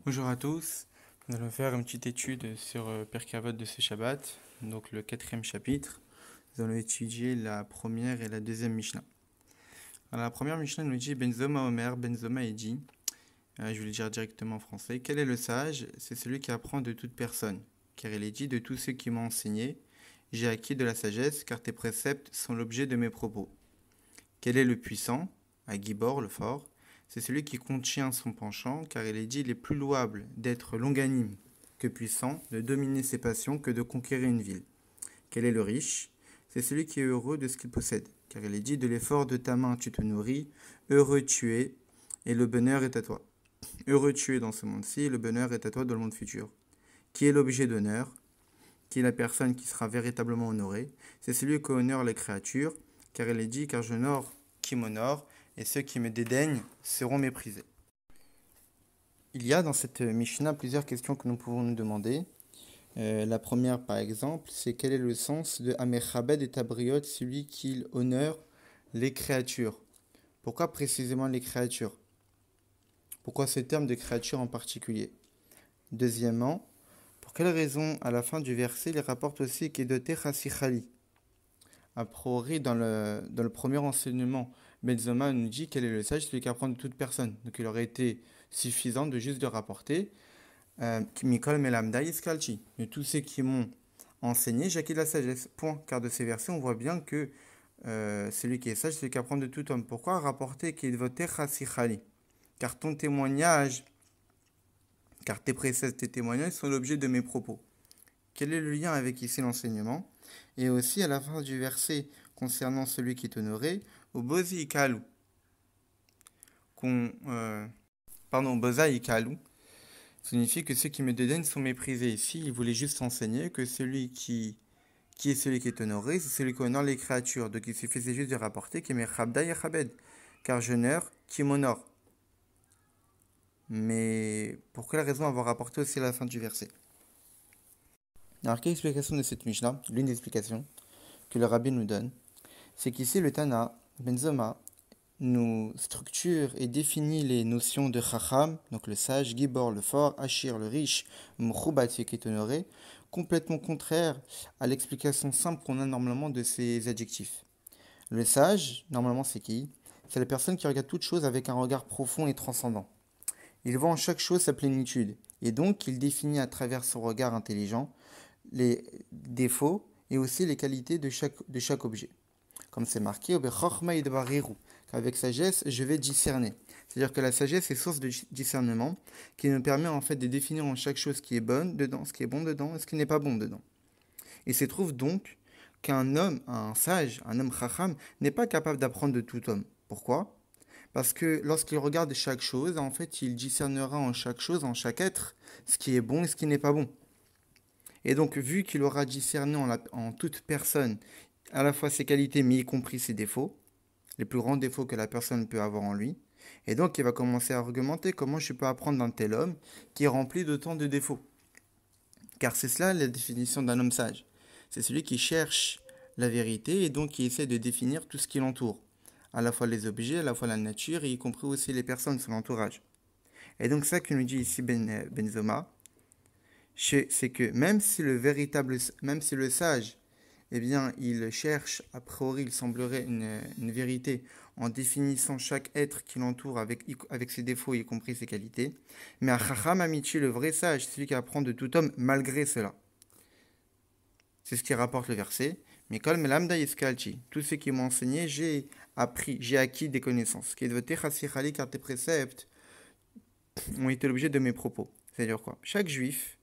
Bonjour à tous, nous allons faire une petite étude sur Pirkei Avot de ce Shabbat, donc le quatrième chapitre. Nous allons étudier la première et la deuxième Mishnah. Alors, la première Mishnah nous dit Benzoma Omer, Benzoma est dit, je vais le dire directement en français, quel est le sage? C'est celui qui apprend de toute personne, car il est dit de tous ceux qui m'ont enseigné, j'ai acquis de la sagesse, car tes préceptes sont l'objet de mes propos. Quel est le puissant? À Gibor, le fort. C'est celui qui contient son penchant, car il est dit il est plus louable d'être longanime que puissant, de dominer ses passions que de conquérir une ville. Quel est le riche? C'est celui qui est heureux de ce qu'il possède, car il est dit de l'effort de ta main tu te nourris, heureux tu es, et le bonheur est à toi. Heureux tu es dans ce monde-ci, et le bonheur est à toi dans le monde futur. Qui est l'objet d'honneur? Qui est la personne qui sera véritablement honorée? C'est celui qui honore les créatures, car il est dit car j'honore qui m'honore, et ceux qui me dédaignent seront méprisés. Il y a dans cette Mishnah plusieurs questions que nous pouvons nous demander. La première, par exemple, c'est quel est le sens de Amechabed et Tabriot, celui qui honore les créatures? Pourquoi précisément les créatures? Pourquoi ce terme de créature en particulier? Deuxièmement, pour quelle raison, à la fin du verset, il rapporte aussi Kedote Chasichali? A priori, dans le premier enseignement, Benzoma nous dit quel est le sage, celui qui apprend de toute personne. Donc il aurait été suffisant de juste de rapporter Mikol Melamda Yiskalchi. De tous ceux qui m'ont enseigné, j'ai acquis de la sagesse. Point. Car de ces versets, on voit bien que celui qui est sage, celui qui apprend de tout homme. Pourquoi rapporter Kedvote Chasichali? Car ton témoignage, car tes préceptes, tes témoignages sont l'objet de mes propos. Quel est le lien avec ici l'enseignement? Et aussi à la fin du verset concernant celui qui est honoré, au Bozi Ikalu, Boza Ikalu, signifie que ceux qui me dédaignent sont méprisés. Ici, il voulait juste enseigner que qui est celui qui est honoré, c'est celui qui honore les créatures. Donc il suffisait juste de rapporter qu'il est Chabda Yachabed, car j'honore qui m'honore. Mais pour quelle raison avoir rapporté aussi à la fin du verset? Alors, quelle explication de cette Mishnah? L'une des explications que le rabbi nous donne, c'est qu'ici le Tana, Benzoma, nous structure et définit les notions de Chacham, donc le sage, Gibor, le fort, Achir, le riche, Mchubat, qui est honoré, complètement contraire à l'explication simple qu'on a normalement de ces adjectifs. Le sage, normalement, c'est qui? C'est la personne qui regarde toute chose avec un regard profond et transcendant. Il voit en chaque chose sa plénitude, et donc il définit à travers son regard intelligent les défauts et aussi les qualités de chaque objet. Comme c'est marqué, qu'avec sagesse, je vais discerner. C'est-à-dire que la sagesse est source de discernement qui nous permet en fait de définir en chaque chose ce qui est bonne dedans, ce qui est bon dedans et ce qui n'est pas bon dedans. Il se trouve donc qu'un homme, un sage, un homme chacham, n'est pas capable d'apprendre de tout homme. Pourquoi? Parce que lorsqu'il regarde chaque chose, en fait, il discernera en chaque chose, en chaque être, ce qui est bon et ce qui n'est pas bon. Et donc, vu qu'il aura discerné en toute personne à la fois ses qualités, mais y compris ses défauts, les plus grands défauts que la personne peut avoir en lui, et donc il va commencer à argumenter comment je peux apprendre d'un tel homme qui est rempli d'autant de défauts. Car c'est cela la définition d'un homme sage. C'est celui qui cherche la vérité et donc qui essaie de définir tout ce qui l'entoure. À la fois les objets, à la fois la nature, et y compris aussi les personnes, son entourage. Et donc ça que nous dit ici Benzoma, c'est que même si le sage, eh bien, il cherche, a priori, il semblerait une vérité en définissant chaque être qui l'entoure avec ses défauts, y compris ses qualités. Mais à Chacham Amici, le vrai sage, c'est celui qui apprend de tout homme malgré cela. C'est ce qui rapporte le verset. Mikol melamda yiskalchi. Tout ce qui m'ont enseigné, j'ai appris, j'ai acquis des connaissances. Car tes préceptes ont été l'objet de mes propos. C'est-à-dire quoi? Chaque juif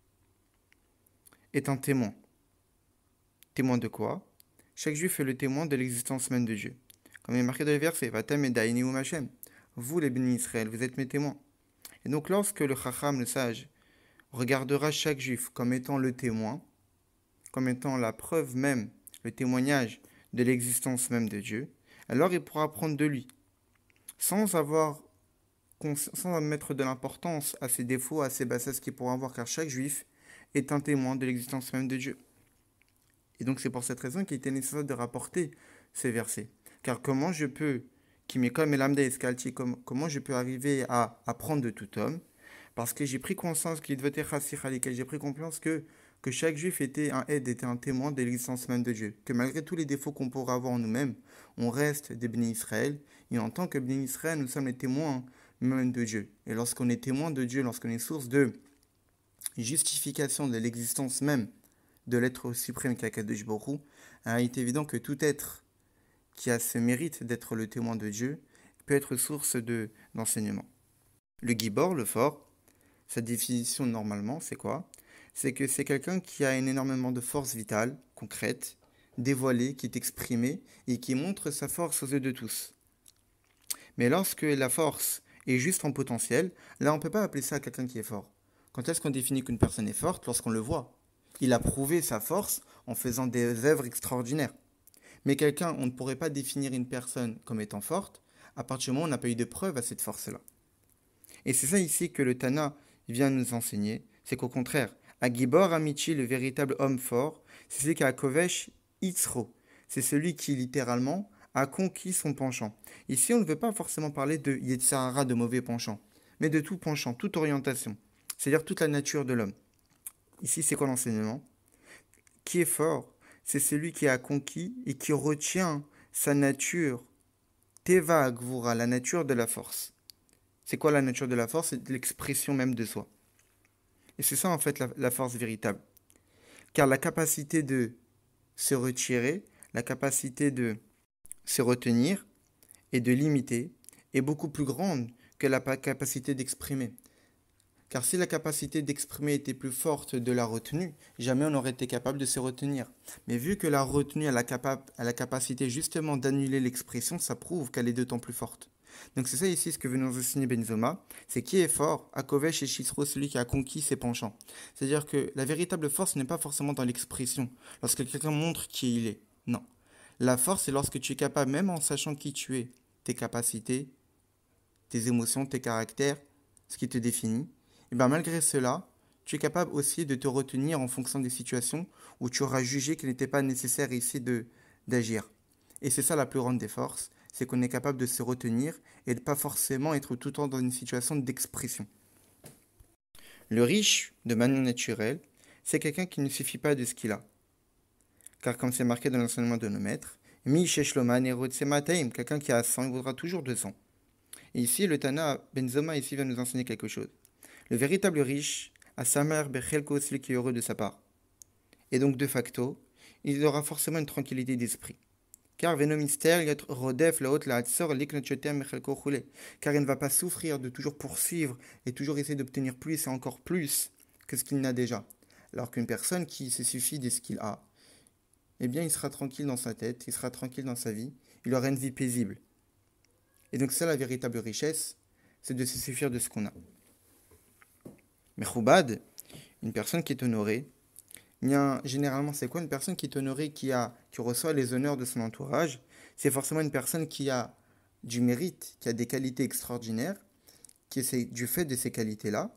est un témoin. Témoin de quoi? Chaque juif est le témoin de l'existence même de Dieu. Comme il est marqué dans le verset, Vatem et Daini ou Machem. Vous, les bénis Israël, vous êtes mes témoins. Et donc, lorsque le Chacham, le sage, regardera chaque juif comme étant le témoin, comme étant la preuve même, le témoignage de l'existence même de Dieu, alors il pourra apprendre de lui, sans mettre de l'importance à ses défauts, à ses bassesses qu'il pourra avoir, car chaque juif est un témoin de l'existence même de Dieu. Et donc c'est pour cette raison qu'il était nécessaire de rapporter ces versets. Car comment je peux, comment je peux arriver à apprendre de tout homme? parce que j'ai pris conscience qu'il devait être que j'ai pris conscience que chaque juif était un aide, était un témoin de l'existence même de Dieu. Que malgré tous les défauts qu'on pourrait avoir en nous-mêmes, on reste des bénis Israël. Et en tant que bénis Israël, nous sommes les témoins même de Dieu. Et lorsqu'on est témoin de Dieu, lorsqu'on est source de justification de l'existence même de l'être suprême qu'Akadosh Baruch Hu, il est évident que tout être qui a ce mérite d'être le témoin de Dieu peut être source d'enseignement. Le Gibor, le fort, sa définition normalement, c'est quoi? C'est que c'est quelqu'un qui a énormément de force vitale, concrète, dévoilée, qui est exprimée et qui montre sa force aux yeux de tous. Mais lorsque la force est juste en potentiel, là on ne peut pas appeler ça quelqu'un qui est fort. Quand est-ce qu'on définit qu'une personne est forte? Lorsqu'on le voit. Il a prouvé sa force en faisant des œuvres extraordinaires. Mais quelqu'un, on ne pourrait pas définir une personne comme étant forte à partir du moment où on n'a pas eu de preuve à cette force-là. Et c'est ça ici que le Tana vient nous enseigner, c'est qu'au contraire, Agibor Amici, le véritable homme fort, c'est celui qui a Kovesh Itzro. C'est celui qui littéralement a conquis son penchant. Ici, on ne veut pas forcément parler de Yetzirara, de mauvais penchant, mais de tout penchant, toute orientation, c'est-à-dire toute la nature de l'homme. Ici, c'est quoi l'enseignement? Qui est fort? C'est celui qui a conquis et qui retient sa nature, Teva Agvura, la nature de la force. C'est quoi la nature de la force? C'est l'expression même de soi. Et c'est ça en fait la force véritable. Car la capacité de se retirer, la capacité de se retenir et de limiter est beaucoup plus grande que la capacité d'exprimer. Car si la capacité d'exprimer était plus forte de la retenue, jamais on n'aurait été capable de se retenir. Mais vu que la retenue a la capacité justement d'annuler l'expression, ça prouve qu'elle est d'autant plus forte. Donc c'est ça ici ce que veut nous enseigner Benzoma, c'est qui est fort, Akovesh et Shisro, celui qui a conquis ses penchants. C'est-à-dire que la véritable force n'est pas forcément dans l'expression, lorsque quelqu'un montre qui il est. Non. La force, c'est lorsque tu es capable, même en sachant qui tu es, tes capacités, tes émotions, tes caractères, ce qui te définit, et bien malgré cela, tu es capable aussi de te retenir en fonction des situations où tu auras jugé qu'il n'était pas nécessaire ici d'agir. Et c'est ça la plus grande des forces, c'est qu'on est capable de se retenir et de ne pas forcément être tout le temps dans une situation d'expression. Le riche, de manière naturelle, c'est quelqu'un qui ne suffit pas de ce qu'il a. Car comme c'est marqué dans l'enseignement de nos maîtres, Mi Sheshloman Erotsemateim, quelqu'un qui a 100, il vaudra toujours 200. Et ici, le Tana Benzoma ici va nous enseigner quelque chose. Le véritable riche a sa mère Bechelko, celui qui est heureux de sa part. Et donc, de facto, il aura forcément une tranquillité d'esprit. Car car il ne va pas souffrir de toujours poursuivre et toujours essayer d'obtenir plus et encore plus que ce qu'il n'a déjà. Alors qu'une personne qui se suffit de ce qu'il a, eh bien il sera tranquille dans sa tête, il sera tranquille dans sa vie, il aura une vie paisible. Et donc ça la véritable richesse, c'est de se suffire de ce qu'on a. Mais Khoubad, une personne qui est honorée, bien, généralement, c'est quoi une personne qui est honorée, qui reçoit les honneurs de son entourage? C'est forcément une personne qui a du mérite, qui a des qualités extraordinaires, qui est du fait de ces qualités-là,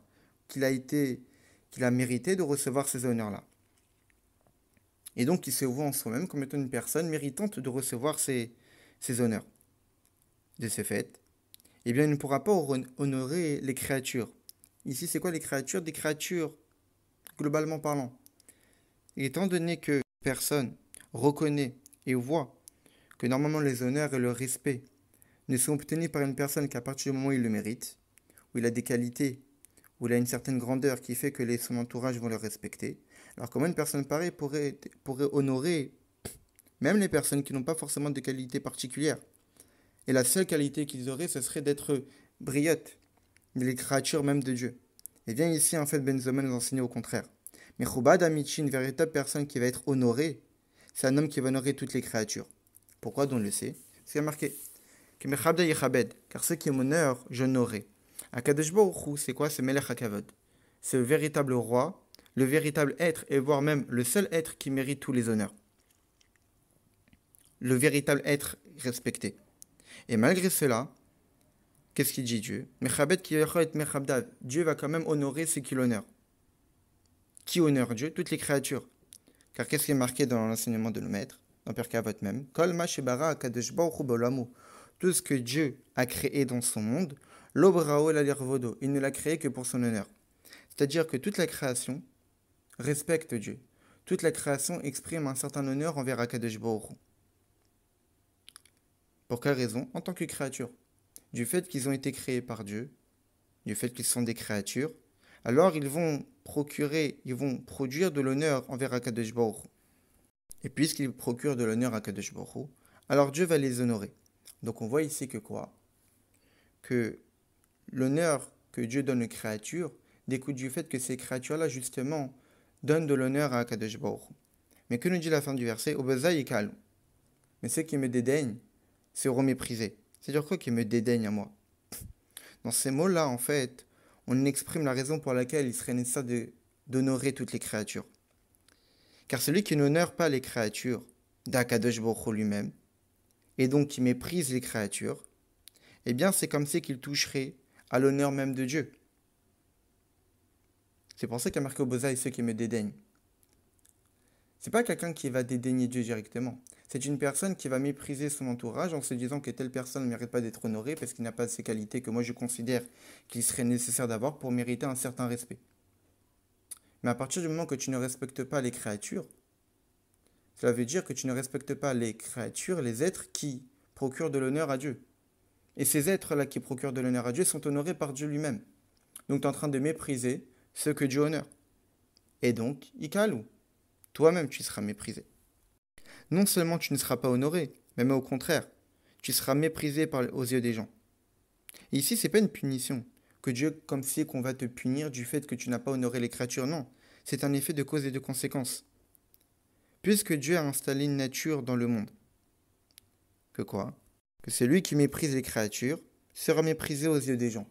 qu'il a mérité de recevoir ces honneurs-là. Et donc, il se voit en soi-même comme étant une personne méritante de recevoir ces honneurs. De ce fait, eh bien, il ne pourra pas honorer les créatures. Ici, c'est quoi les créatures? Des créatures, globalement parlant. Et étant donné que personne reconnaît et voit que normalement les honneurs et le respect ne sont obtenus par une personne qu'à partir du moment où il le mérite, où il a des qualités, où il a une certaine grandeur qui fait que son entourage vont le respecter, alors comment une personne pareille pourrait honorer même les personnes qui n'ont pas forcément de qualités particulières? Et la seule qualité qu'ils auraient, ce serait d'être briottes, les créatures même de Dieu. Et bien ici, en fait, Benzoma nous enseigne au contraire. Mais Choubad Amici, une véritable personne qui va être honorée, c'est un homme qui va honorer toutes les créatures. Pourquoi? On le sait. C'est marqué. Car ceux qui m'honorent, j'honorerai. Akadosh Baruch Hu, c'est quoi? C'est Melech HaKavod. C'est le véritable roi, le véritable être, et voire même le seul être qui mérite tous les honneurs. Le véritable être respecté. Et malgré cela, qu'est-ce qu'il dit Dieu? Dieu va quand même honorer ceux qui l'honorent. Qui honore Dieu? Toutes les créatures. Car qu'est-ce qui est marqué dans l'enseignement de nos maîtres, dans Pirkei Avot même? Tout ce que Dieu a créé dans son monde, L'obrao la lirvodo, il ne l'a créé que pour son honneur. C'est-à-dire que toute la création respecte Dieu. Toute la création exprime un certain honneur envers Akadosh Baruch Hu. Pour quelle raison? En tant que créature. Du fait qu'ils ont été créés par Dieu, du fait qu'ils sont des créatures, alors ils vont produire de l'honneur envers Akadosh Baruch Hu. Et puisqu'ils procurent de l'honneur à Akadosh Baruch Hu, alors Dieu va les honorer. Donc on voit ici que quoi? Que l'honneur que Dieu donne aux créatures découle du fait que ces créatures-là, justement, donnent de l'honneur à Akadosh Baruch Hu. Mais que nous dit la fin du verset? Obeza yikalu. Mais ceux qui me dédaignent seront méprisés. C'est-à-dire quoi qui me dédaigne à moi? Dans ces mots-là, en fait, on exprime la raison pour laquelle il serait nécessaire d'honorer toutes les créatures. Car celui qui n'honore pas les créatures d'Akadosh Baruch Hu lui-même, et donc qui méprise les créatures, eh bien c'est comme si qu'il toucherait à l'honneur même de Dieu. C'est pour ça qu'il y a marqué au Boza et ceux qui me dédaignent. C'est pas quelqu'un qui va dédaigner Dieu directement. C'est une personne qui va mépriser son entourage en se disant que telle personne ne mérite pas d'être honorée parce qu'il n'a pas ces qualités que moi je considère qu'il serait nécessaire d'avoir pour mériter un certain respect. Mais à partir du moment que tu ne respectes pas les créatures, cela veut dire que tu ne respectes pas les créatures, les êtres qui procurent de l'honneur à Dieu. Et ces êtres-là qui procurent de l'honneur à Dieu sont honorés par Dieu lui-même. Donc tu es en train de mépriser ceux que Dieu honore. Et donc, Ikalu, toi-même tu seras méprisé. Non seulement tu ne seras pas honoré, mais même au contraire, tu seras méprisé aux yeux des gens. Et ici, ce n'est pas une punition, que Dieu, comme si qu'on va te punir du fait que tu n'as pas honoré les créatures, non. C'est un effet de cause et de conséquence. Puisque Dieu a installé une nature dans le monde. Que quoi? Que celui qui méprise les créatures sera méprisé aux yeux des gens.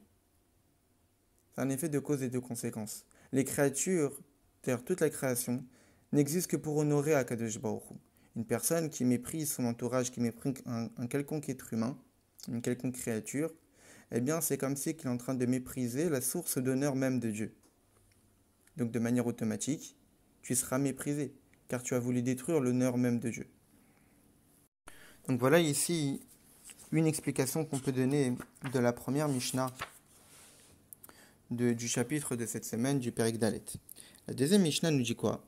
C'est un effet de cause et de conséquence. Les créatures, c'est-à-dire toute la création, n'existe que pour honorer Akadosh Baruch Hu. Une personne qui méprise son entourage, qui méprise un quelconque être humain, une quelconque créature, eh bien c'est comme si qu'il est en train de mépriser la source d'honneur même de Dieu. Donc de manière automatique, tu seras méprisé, car tu as voulu détruire l'honneur même de Dieu. Donc voilà ici une explication qu'on peut donner de la première Mishnah du chapitre de cette semaine du Perek Dalet. La deuxième Mishnah nous dit quoi?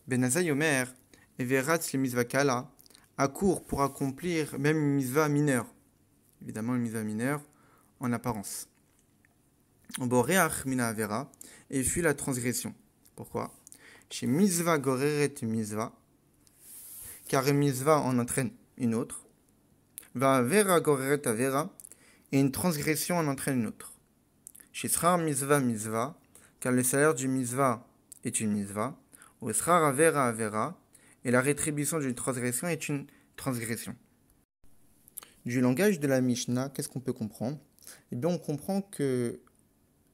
Ben Azai Omer, Everatz le Mizvah Kala, accourt pour accomplir même une Mizvah mineure. Évidemment, une Mizvah mineure en apparence. Boreach Mina Avera, et fuit la transgression. Pourquoi? Chez Mizvah Goreret Mizvah, car une Mizvah en entraîne une autre. Va Avera Goreret Avera, et une transgression en entraîne une autre. Chez Srar Mizvah Mizvah, car le salaire du Mizvah est une Mizvah. Ou Srar Avera Avera, et la rétribution d'une transgression est une transgression. Du langage de la Mishnah, qu'est-ce qu'on peut comprendre? Eh bien, on comprend que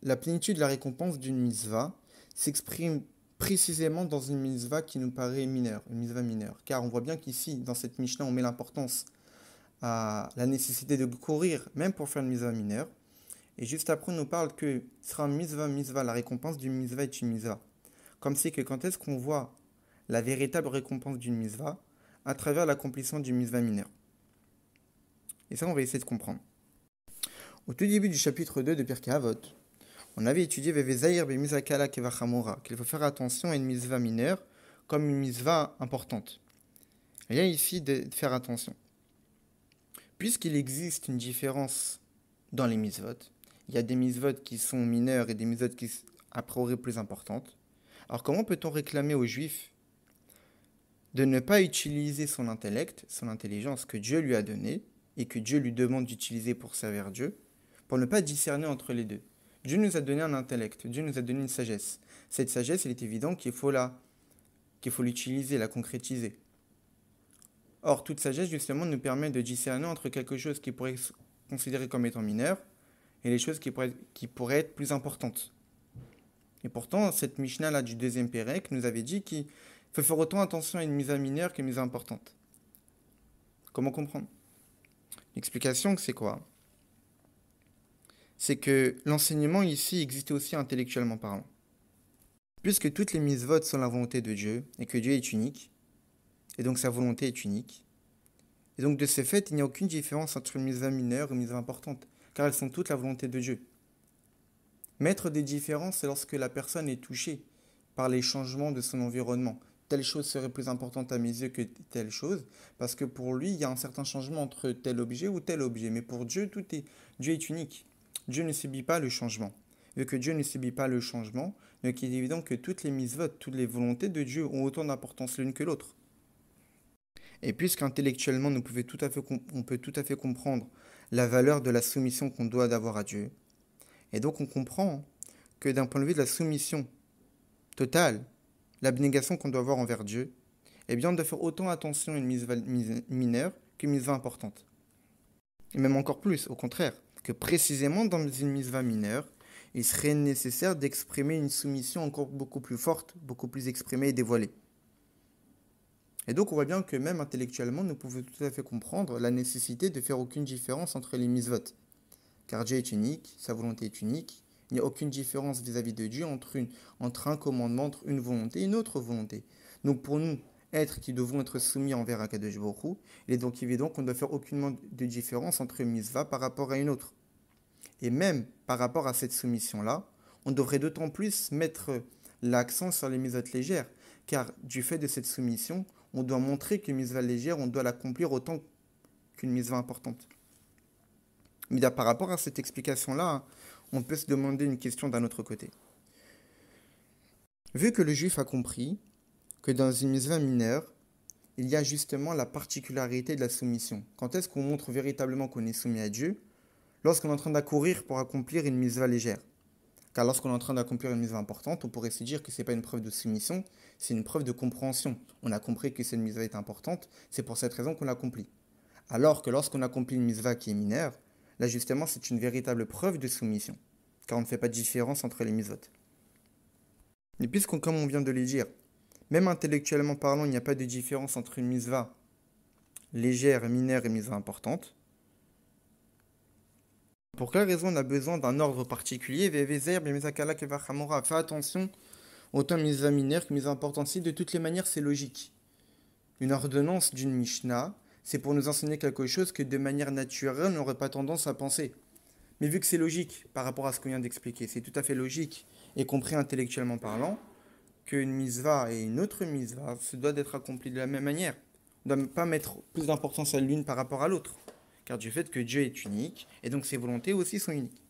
la plénitude de la récompense d'une Mizvah s'exprime précisément dans une Mizvah qui nous paraît mineure, une Mizvah mineure. Car on voit bien qu'ici, dans cette Mishnah, on met l'importance à la nécessité de courir, même pour faire une Mizvah mineure. Et juste après, on nous parle que ce sera Mizvah, la récompense d'une Mizvah est une Mizvah. Comme c'est que quand est-ce qu'on voit la véritable récompense d'une Mizvah? À travers l'accomplissement d'une Mizvah mineure. Et ça, on va essayer de comprendre. Au tout début du chapitre 2 de Pirkei Avot, on avait étudié Vevezaïr be Kala Kevachamora, qu'il faut faire attention à une Mizvah mineure comme une Mizvah importante. Il y a ici de faire attention. Puisqu'il existe une différence dans les Mizvot, il y a des Mizvot qui sont mineures et des Mizvot qui sont a priori plus importantes. Alors comment peut-on réclamer aux Juifs de ne pas utiliser son intellect, son intelligence que Dieu lui a donnée et que Dieu lui demande d'utiliser pour servir Dieu, pour ne pas discerner entre les deux? Dieu nous a donné un intellect, Dieu nous a donné une sagesse. Cette sagesse, il est évident qu'il faut l'utiliser, la concrétiser. Or, toute sagesse, justement, nous permet de discerner entre quelque chose qui pourrait être considéré comme étant mineur et les choses qui pourraient être plus importantes. Et pourtant, cette Mishnah-là du deuxième Pérek nous avait dit qu'il faut faire autant attention à une Mizvah mineure qu'à une Mizvah importante. Comment comprendre? L'explication, c'est quoi? C'est que l'enseignement ici existait aussi intellectuellement parlant. Puisque toutes les mitzvot sont la volonté de Dieu, et que Dieu est unique, et donc sa volonté est unique, et donc de ce fait, il n'y a aucune différence entre une mitzvah mineure et une mitzvah importante, car elles sont toutes la volonté de Dieu. Mettre des différences, c'est lorsque la personne est touchée par les changements de son environnement. Telle chose serait plus importante à mes yeux que telle chose, parce que pour lui, il y a un certain changement entre tel objet ou tel objet. Mais pour Dieu, Dieu est unique. Dieu ne subit pas le changement. Vu que Dieu ne subit pas le changement, donc il est évident que toutes les mitzvot, toutes les volontés de Dieu ont autant d'importance l'une que l'autre. Et puisqu'intellectuellement, on peut tout à fait comprendre la valeur de la soumission qu'on doit d'avoir à Dieu, et donc on comprend que d'un point de vue de la soumission totale, l'abnégation qu'on doit avoir envers Dieu, eh bien on doit faire autant attention à une mitzvah mineure qu'une mitzvah importante. Et même encore plus, au contraire, que précisément dans une mitzvah mineure, il serait nécessaire d'exprimer une soumission encore beaucoup plus forte, beaucoup plus exprimée et dévoilée. Et donc on voit bien que même intellectuellement, nous pouvons tout à fait comprendre la nécessité de faire aucune différence entre les mitzvot. Car Dieu est unique, sa volonté est unique, il n'y a aucune différence vis-à-vis de Dieu entre un commandement, entre une volonté et une autre volonté. Donc pour nous, êtres qui devons être soumis envers Akadosh Baruch Hu, il est donc évident qu'on ne doit faire aucunement de différence entre une mitzvah par rapport à une autre. Et même par rapport à cette soumission-là, on devrait d'autant plus mettre l'accent sur les mitzvot légères, car du fait de cette soumission, on doit montrer qu'une mitzvah légère, on doit l'accomplir autant qu'une mitzvah importante. Mais par rapport à cette explication-là, on peut se demander une question d'un autre côté. Vu que le juif a compris que dans une mitzvah mineure, il y a justement la particularité de la soumission. Quand est-ce qu'on montre véritablement qu'on est soumis à Dieu? Lorsqu'on est en train d'accourir pour accomplir une mitzvah légère. Car lorsqu'on est en train d'accomplir une mitzvah importante, on pourrait se dire que ce n'est pas une preuve de soumission, c'est une preuve de compréhension. On a compris que cette mitzvah est importante, c'est pour cette raison qu'on l'accomplit. Alors que lorsqu'on accomplit une mitzvah qui est mineure, là justement c'est une véritable preuve de soumission, car on ne fait pas de différence entre les mitzvot. Et puisqu'on, comme on vient de le dire, même intellectuellement parlant, il n'y a pas de différence entre une mitzvah légère, mineure et mitzvah importante, pour quelle raison on a besoin d'un ordre particulier? Fais attention, autant mitzvah mineure que mitzvah importante. Si de toutes les manières c'est logique. Une ordonnance d'une Mishnah, c'est pour nous enseigner quelque chose que de manière naturelle, on n'aurait pas tendance à penser. Mais vu que c'est logique par rapport à ce qu'on vient d'expliquer, c'est tout à fait logique, et compris intellectuellement parlant, qu'une mitzvah et une autre mitzvah se doit d'être accomplie de la même manière. On ne doit pas mettre plus d'importance à l'une par rapport à l'autre, car du fait que Dieu est unique, et donc ses volontés aussi sont uniques.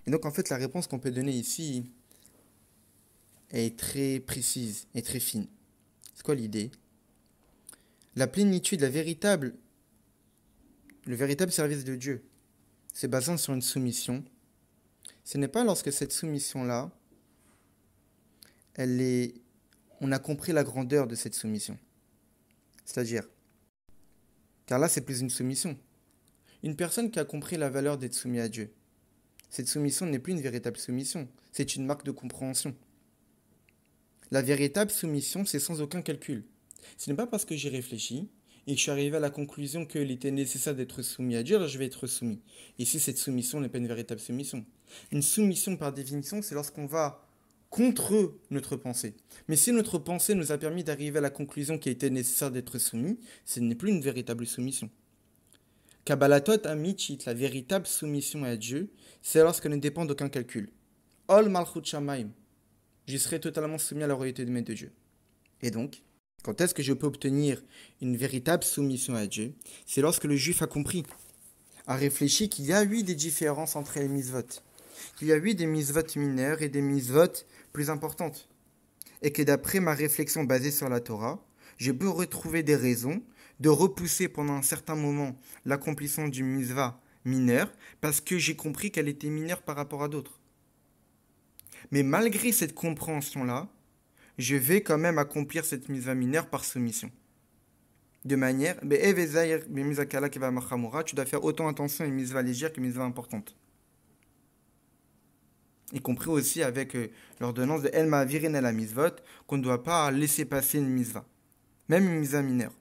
Et donc en fait la réponse qu'on peut donner ici est très précise et très fine. C'est quoi l'idée? La plénitude, le véritable service de Dieu, se basant sur une soumission, ce n'est pas lorsque cette soumission-là, on a compris la grandeur de cette soumission. C'est-à-dire, car là c'est plus une soumission. Une personne qui a compris la valeur d'être soumis à Dieu, cette soumission n'est plus une véritable soumission, c'est une marque de compréhension. La véritable soumission, c'est sans aucun calcul. Ce n'est pas parce que j'ai réfléchi et que je suis arrivé à la conclusion qu'il était nécessaire d'être soumis à Dieu, alors je vais être soumis. Ici, cette soumission n'est pas une véritable soumission. Une soumission, par définition, c'est lorsqu'on va contre notre pensée. Mais si notre pensée nous a permis d'arriver à la conclusion qu'il était nécessaire d'être soumis, ce n'est plus une véritable soumission. Kabbalatot amichit, la véritable soumission à Dieu, c'est lorsqu'elle ne dépend d'aucun calcul. Ol malchut shamayim, je serai totalement soumis à la royauté de Dieu. Et donc, quand est-ce que je peux obtenir une véritable soumission à Dieu? C'est lorsque le juif a compris, a réfléchi qu'il y a eu des différences entre les mitzvot, qu'il y a eu des mitzvot mineures et des mitzvot plus importantes, et que d'après ma réflexion basée sur la Torah, je peux retrouver des raisons de repousser pendant un certain moment l'accomplissement d'une mitzvah mineure, parce que j'ai compris qu'elle était mineure par rapport à d'autres. Mais malgré cette compréhension-là, je vais quand même accomplir cette mitzvah mineure par soumission. De manière, tu dois faire autant attention à une mitzvah légère qu'une mitzvah importante. Y compris aussi avec l'ordonnance de El Ma'avirin el Mitzvot, qu'on ne doit pas laisser passer une mitzvah, même une mitzvah mineure.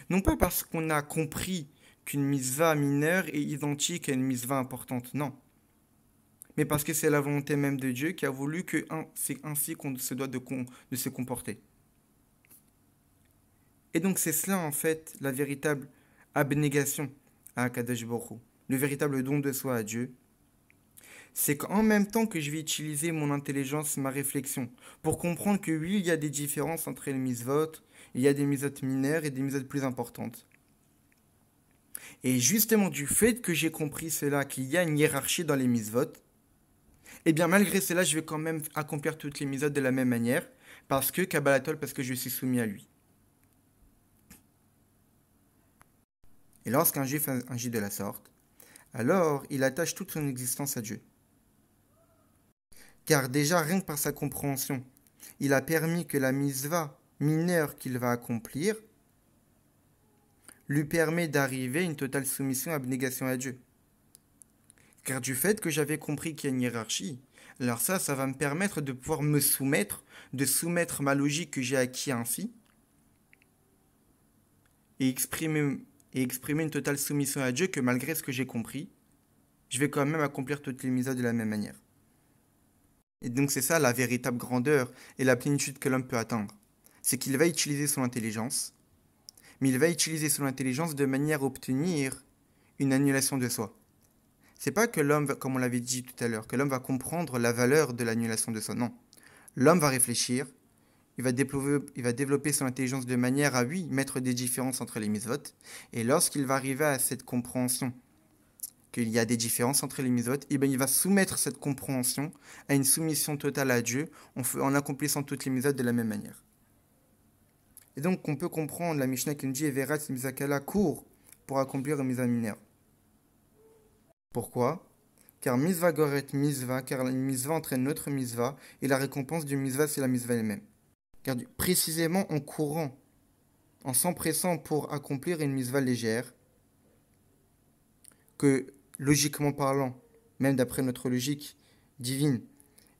Non pas parce qu'on a compris qu'une mitzvah mineure est identique à une mitzvah importante, non. Mais parce que c'est la volonté même de Dieu qui a voulu que c'est ainsi qu'on se doit de se comporter. Et donc c'est cela en fait la véritable abnégation à Akadosh Baruch Hu. le véritable don de soi à Dieu, c'est qu'en même temps que je vais utiliser mon intelligence, ma réflexion, pour comprendre que oui, il y a des différences entre les mitzvot, il y a des mitzvot mineures et des mitzvot plus importantes. Et justement, du fait que j'ai compris cela, qu'il y a une hiérarchie dans les mitzvot, et bien malgré cela, je vais quand même accomplir toutes les mitzvot de la même manière, parce que Kabbalatol, parce que je suis soumis à lui. Et lorsqu'un juif agit de la sorte, alors il attache toute son existence à Dieu. Car déjà, rien que par sa compréhension, il a permis que la mitzvah mineure qu'il va accomplir lui permet d'arriver à une totale soumission et abnégation à Dieu. Car du fait que j'avais compris qu'il y a une hiérarchie, alors ça va me permettre de pouvoir me soumettre, de soumettre ma logique que j'ai acquis ainsi, et exprimer une totale soumission à Dieu que malgré ce que j'ai compris, je vais quand même accomplir toutes les mitzvahs de la même manière. Et donc c'est ça la véritable grandeur et la plénitude que l'homme peut atteindre. C'est qu'il va utiliser son intelligence, mais il va utiliser son intelligence de manière à obtenir une annulation de soi. C'est pas que l'homme, comme on l'avait dit tout à l'heure, que l'homme va comprendre la valeur de l'annulation de soi, non. L'homme va réfléchir, il va développer son intelligence de manière à, oui, mettre des différences entre les mitzvot, et lorsqu'il va arriver à cette compréhension qu'il y a des différences entre les mitzvot, et bien il va soumettre cette compréhension à une soumission totale à Dieu en accomplissant toutes les mitzvot de la même manière. Et donc on peut comprendre la Mishnah qui nous dit Everat Mizakala court pour accomplir une mitzvah mineure. Pourquoi? Car mitzvah goret mitzvah, car une mitzvah entraîne notre mitzvah, et la récompense du mitzvah c'est la mitzvah elle-même. Car précisément en courant, en s'empressant pour accomplir une mitzvah légère, que logiquement parlant, même d'après notre logique divine,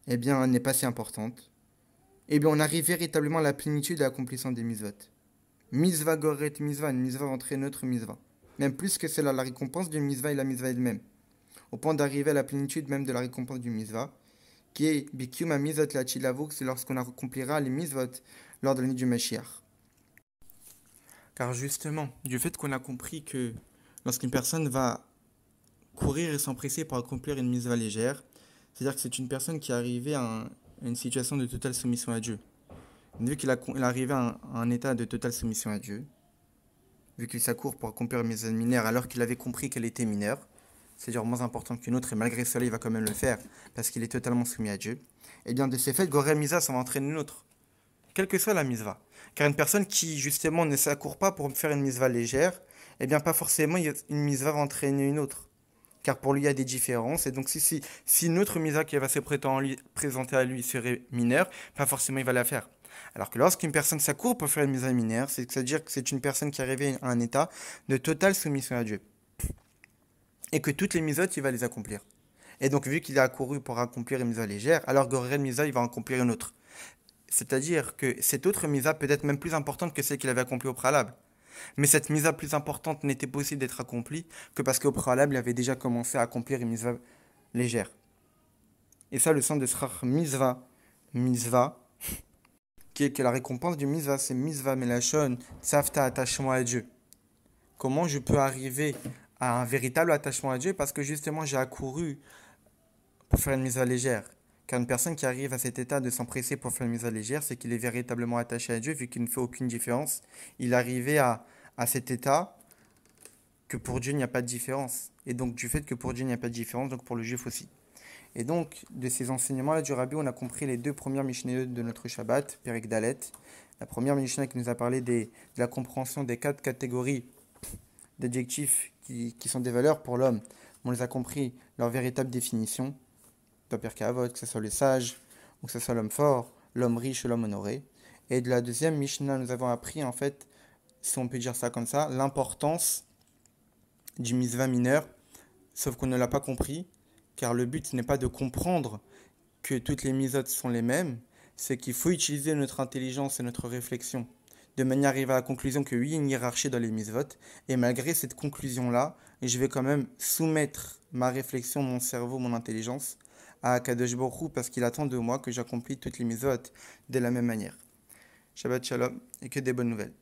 eh bien n'est pas si importante, eh bien on arrive véritablement à la plénitude de l'accomplissement des mitzvot. Mitzvah goret mitzvah, une mitzvah entraîne notre mitzvah. Même plus que cela, la récompense du mitzvah et la mitzvah elle-même. Au point d'arriver à la plénitude même de la récompense du mitzvah, qui est Bikyuma Mizot la Chilavuk, c'est lorsqu'on accomplira les mitzvot lors de l'année du Mashiach. Car justement, du fait qu'on a compris que lorsqu'une personne va courir et s'empresser pour accomplir une mitzvah légère, c'est-à-dire que c'est une personne qui est arrivée à une situation de totale soumission à Dieu. Vu qu'il est arrivé à un état de totale soumission à Dieu, vu qu'il s'accourt pour accomplir une mitzvah mineure alors qu'il avait compris qu'elle était mineure, c'est-à-dire moins importante qu'une autre, et malgré cela, il va quand même le faire, parce qu'il est totalement soumis à Dieu, et bien de ces faits, Gorel Mitzvah, ça va entraîner une autre, quelle que soit la Mitzvah. Car une personne qui, justement, ne s'accourt pas pour faire une Mitzvah légère, et bien pas forcément une Mitzvah va entraîner une autre. Car pour lui, il y a des différences, et donc si une autre Mitzvah qui va se présenter à lui serait mineure, pas forcément il va la faire. Alors que lorsqu'une personne s'accourt pour faire une Mitzvah mineure, c'est-à-dire que c'est une personne qui est arrivée à un état de totale soumission à Dieu. Et que toutes les mitzvot, il va les accomplir. Et donc, vu qu'il a accouru pour accomplir une mitzvah légère, alors Gorel Mitzvah, il va accomplir une autre. C'est-à-dire que cette autre mitzvah peut être même plus importante que celle qu'il avait accomplie au préalable. Mais cette mitzvah plus importante n'était possible d'être accomplie que parce qu'au préalable, il avait déjà commencé à accomplir une mitzvah légère. Et ça, le sens de Srach mitzvah, qui est que la récompense du mitzvah, c'est mitzvah melachon, tzavta, attachement à Dieu. Comment je peux arriver à un véritable attachement à Dieu? Parce que justement, j'ai accouru pour faire une mitzvah légère. Car une personne qui arrive à cet état de s'empresser pour faire une mitzvah légère, c'est qu'il est véritablement attaché à Dieu, vu qu'il ne fait aucune différence. Il est arrivé à cet état que pour Dieu, il n'y a pas de différence. Et donc, du fait que pour Dieu, il n'y a pas de différence, donc pour le juif aussi. Et donc, de ces enseignements-là du Rabbi, on a compris les deux premières Mishnayot de notre Shabbat, Perek Dalet. La première Mishnah qui nous a parlé de la compréhension des 4 catégories d'adjectifs qui sont des valeurs pour l'homme. On les a compris, leur véritable définition. Paper Kavod, que ce soit le sage, ou que ce soit l'homme fort, l'homme riche ou l'homme honoré. Et de la deuxième Mishnah, nous avons appris, en fait, si on peut dire ça comme ça, l'importance du mitzvah mineur, sauf qu'on ne l'a pas compris, car le but n'est pas de comprendre que toutes les mitzvot sont les mêmes, c'est qu'il faut utiliser notre intelligence et notre réflexion de manière à arriver à la conclusion que oui, il y a une hiérarchie dans les mitzvot, et malgré cette conclusion-là, je vais quand même soumettre ma réflexion, mon cerveau, mon intelligence à Kadosh Baruch Hu, parce qu'il attend de moi que j'accomplis toutes les mitzvot de la même manière. Shabbat Shalom, et que des bonnes nouvelles.